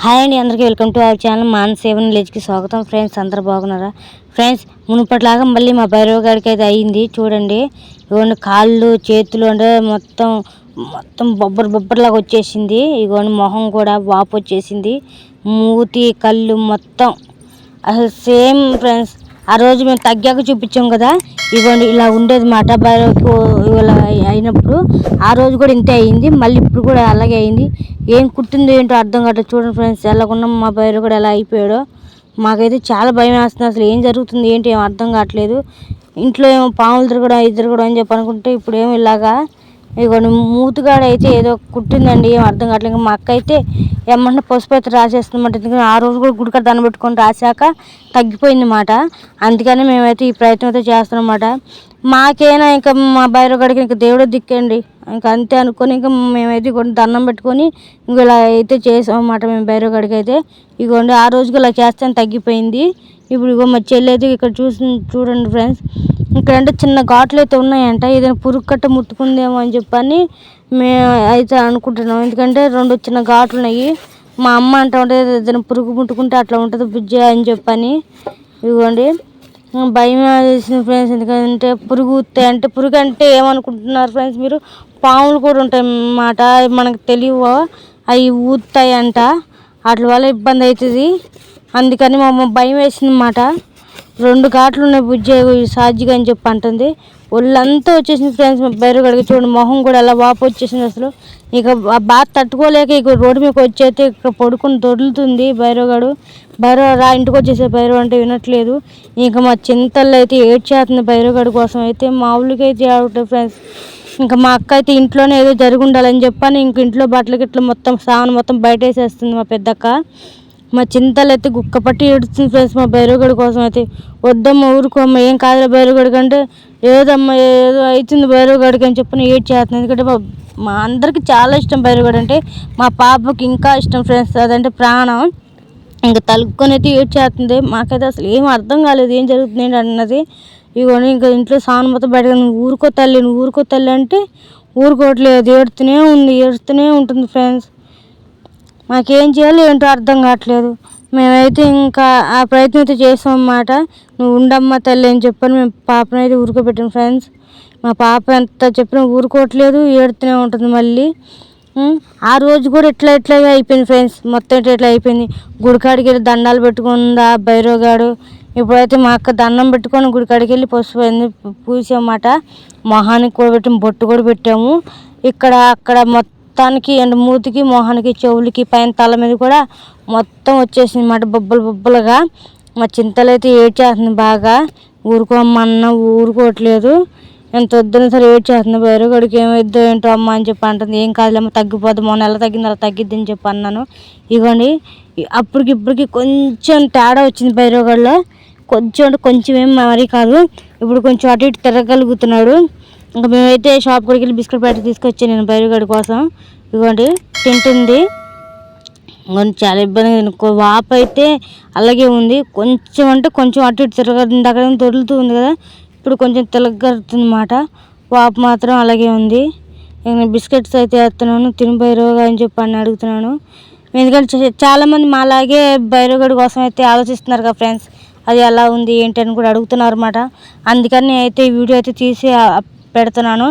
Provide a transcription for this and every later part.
Hi అండి, అందరికీ welcome to our channel Manas seven విలేజ్కి స్వాగతం. ఫ్రెండ్స్ అందరూ బాగున్నారా? ఫ్రెండ్స్ మునుపట్లాగా మళ్ళీ మా భైరవ గారికి అయితే అయ్యింది. చూడండి, ఇగోండి కాళ్ళు చేతులు అంటే మొత్తం మొత్తం బొబ్బర్లాగా వచ్చేసింది. ఇగోండి మొహం కూడా వాపు వచ్చేసింది. మూతి కళ్ళు మొత్తం అసలు సేమ్. ఫ్రెండ్స్ ఆ రోజు మేము తగ్గాక చూపించాం కదా, ఇవ్వండి ఇలా ఉండేది మాట భైరవకు ఇలా అయినప్పుడు. ఆ రోజు కూడా ఇంతే అయింది, మళ్ళీ ఇప్పుడు కూడా అలాగే అయింది. ఏం కుట్టిందో ఏంటో అర్థం కావట్లేదు. చూడండి ఫ్రెండ్స్, ఎలాగున్నా మా భైరవ కూడా ఎలా అయిపోయాడో. మాకైతే చాలా భయం వేస్తుంది. అసలు ఏం జరుగుతుంది ఏంటి ఏం అర్థం కావట్లేదు. ఇంట్లో ఏమో పాములు తిరగడం అని చెప్పి అనుకుంటే ఇప్పుడు ఏమో ఇలాగా. ఇదిగోండి మూతుగాడ అయితే ఏదో కుట్టిందండి, ఏం అర్థం కావట్లేదు. ఇంకా మా అక్క అయితే ఏమన్నా పసుపు అయితే రాసేస్తుందన్నమాట. ఎందుకంటే ఆ రోజు కూడా గుడికాడ దండం పెట్టుకొని రాశాక తగ్గిపోయింది అన్నమాట. అందుకని మేమైతే ఈ ప్రయత్నం అయితే చేస్తున్నాం అన్నమాట. మాకైనా ఇంకా మా భైరవగడికి ఇంకా దేవుడే దిక్కండి, ఇంకా అంతే అనుకొని ఇంకా మేమైతే ఇగోండి దండం పెట్టుకొని ఇంక ఇలా అయితే చేసాం అన్నమాట. మేము భైరవగడికి అయితే ఇగోండి ఆ రోజుకి ఇలా చేస్తాను తగ్గిపోయింది. ఇప్పుడు ఇగో మా చెల్లి అయితే ఇక్కడ చూడండి ఫ్రెండ్స్, ఇక్కడ అంటే చిన్న ఘాట్లు అయితే ఉన్నాయంట. ఏదైనా పురుగు కట్ట ముట్టుకుందేమో అని చెప్పని మేము అయితే అనుకుంటున్నాం. ఎందుకంటే 2 చిన్న ఘాట్లు ఉన్నాయి. మా అమ్మ అంటూ ఉంటుంది ఏదైనా పురుగు ముట్టుకుంటే అట్లా ఉంటుంది బుజ్జ అని చెప్పని. ఇదిగోండి భయం వేసింది ఫ్రెండ్స్. ఎందుకంటే పురుగు అంటే ఏమనుకుంటున్నారు ఫ్రెండ్స్ మీరు? పాములు కూడా ఉంటాయి అన్నమాట, మనకు తెలియవు, అవి ఊతాయి అంట. వాటి వల్ల ఇబ్బంది అవుతుంది. అందుకని మా అమ్మ భయం వేసింది అన్నమాట. 2 ఘాట్లు ఉన్నాయి బుజ్జ సాధ్యగా అని చెప్పి అంటుంది. ఒళ్ళంతా వచ్చేసింది ఫ్రెండ్స్. మా భైరవగడికి చూడండి మొహం కూడా ఎలా వాపు వచ్చేసింది. అసలు ఇక బాధ తట్టుకోలేక ఇక రోడ్డు మీకు వచ్చేస్తే ఇక్కడ పడుకుని దొరుకుతుంది భైరవగాడు. భైరవ రా ఇంటికి వచ్చేసే భైరవ అంటే వినట్లేదు. ఇంకా మా చింతల్లో అయితే ఏడ్చేస్తుంది భైరవగాడి కోసం. అయితే మామూలుగా అయితే ఏడవట్లేదు ఫ్రెండ్స్. ఇంకా మా అక్క అయితే ఇంట్లోనే ఏదో జరిగి ఉండాలని చెప్పని ఇంక ఇంట్లో బట్టలు గిట్ల మొత్తం సామాను మొత్తం బయట వేసేస్తుంది మా పెద్దక్క. మా చింతలు అయితే గుక్కపట్టి ఏడుస్తుంది ఫ్రెండ్స్ మా భైరవగడి కోసం. అయితే వద్దమ్మ ఊరుకోమ్మ, ఏం కాదులే భైరవగడికి అంటే ఏదమ్మా ఏదో అవుతుంది భైరవగడికి అని చెప్పి ఏడ్చేస్తుంది. ఎందుకంటే మా అందరికీ చాలా ఇష్టం భైరవగడి అంటే. మా పాపకి ఇంకా ఇష్టం ఫ్రెండ్స్, అదంటే ప్రాణం. ఇంకా తలుపుకొని అయితే ఏడ్చేస్తుంది. మాకైతే అసలు ఏం అర్థం కాలేదు ఏం జరుగుతుంది ఏంటి అన్నది. ఇవన్నీ ఇంకా ఇంట్లో సామాను మొత్తం బయట నువ్వు ఊరుకో తల్లి అంటే ఊరుకోవట్లేదు, ఏడుస్తూనే ఉంటుంది ఫ్రెండ్స్. మాకేం చేయాలో ఏంటో అర్థం కావట్లేదు. మేమైతే ఇంకా ఆ ప్రయత్నం అయితే చేసాం అన్నమాట. నువ్వు ఉండమ్మ తల్లి అని చెప్పని మేము పాపనైతే ఊరుకోబెట్టాం ఫ్రెండ్స్. మా పాప ఎంత చెప్పినా ఊరుకోవట్లేదు, ఏడుతూనే ఉంటుంది మళ్ళీ. ఆ రోజు కూడా ఇట్లాగే అయిపోయింది ఫ్రెండ్స్. మొత్తం ఇట్లా అయిపోయింది. గుడికాడికి వెళ్ళి దండాలు పెట్టుకుందా భైరవగాడు. ఇప్పుడైతే మా అక్క దండం పెట్టుకొని గుడికాడికి వెళ్ళి పసుపు పూసామన్నమాట. మొహానికి కూడా పెట్టాము, బొట్టు కూడా పెట్టాము. అక్కడ మొత్తానికి అండ్ మూతికి మొహానికి చెవులకి పైన తల మీద కూడా మొత్తం వచ్చేసింది అన్నమాట బొబ్బలుగా. మా చింతలు అయితే ఏడ్చేస్తుంది బాగా. ఊరుకోమన్నా ఊరుకోవట్లేదు, ఎంత వద్దని సరే ఏడ్చేస్తుంది. భైరవగడికి ఏమైద్దో ఏంటో అమ్మ అని చెప్పి అంటుంది. ఏం కాదులేమో తగ్గిపోద్ది, మొన్న ఎలా తగ్గింది అలా తగ్గిద్ది అని చెప్పి అన్నాను. ఇవ్వండి ఇప్పటికి కొంచెం తేడా వచ్చింది భైరవగడిలో. కొంచెం ఏం మరీ కాదు, ఇప్పుడు కొంచెం అటు ఇటు తిరగలుగుతున్నాడు. ఇంకా మేమైతే షాప్ కూడా వెళ్ళి బిస్కెట్ ప్యాకెట్ తీసుకొచ్చాను నేను భైరవగడి కోసం. ఇవ్వండి తింటుంది. చాలా ఇబ్బందిగా వాపు అయితే అలాగే ఉంది. కొంచెం అటు ఇటు తిరగదు. అక్కడ దొరుకుతూ ఉంది కదా, ఇప్పుడు కొంచెం తిరగలుగుతుంది అన్నమాట. వాపు మాత్రం అలాగే ఉంది. నేను బిస్కెట్స్ అయితే వేస్తున్నాను, తిని భైరవగా అని చెప్పి అడుగుతున్నాను. ఎందుకంటే చాలామంది మాలాగే భైరవగడి కోసం అయితే ఆలోచిస్తున్నారు కదా ఫ్రెండ్స్, అది ఎలా ఉంది ఏంటి అని కూడా అడుగుతున్నారు అన్నమాట. అందుకని అయితే ఈ వీడియో అయితే తీసి పెడుతున్నాను.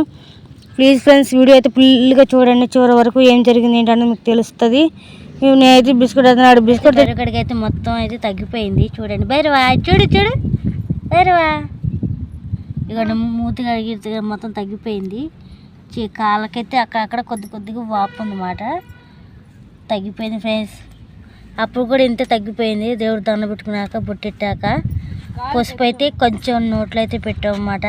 ప్లీజ్ ఫ్రెండ్స్ వీడియో అయితే ఫుల్గా చూడండి, చివరి వరకు ఏం జరిగింది ఏంటంటే మీకు తెలుస్తుంది. నేనైతే బిస్కెట్ వేస్తున్నాడు. బిస్కెట్ భైరవగడికి అయితే మొత్తం అయితే తగ్గిపోయింది. చూడండి భైరవా, చూడు భైరవా, ఇక మూతి కడిగి మొత్తం తగ్గిపోయింది. కాళ్ళకైతే అక్కడక్కడ కొద్దిగా వాపు ఉందన్నమాట. తగ్గిపోయింది ఫ్రెండ్స్. అప్పుడు కూడా ఇంత తగ్గిపోయింది. దేవుడు దండ పెట్టుకున్నాక బొట్టెట్టాక పసుపు అయితే కొంచెం నోట్లో అయితే పెట్టామన్నమాట.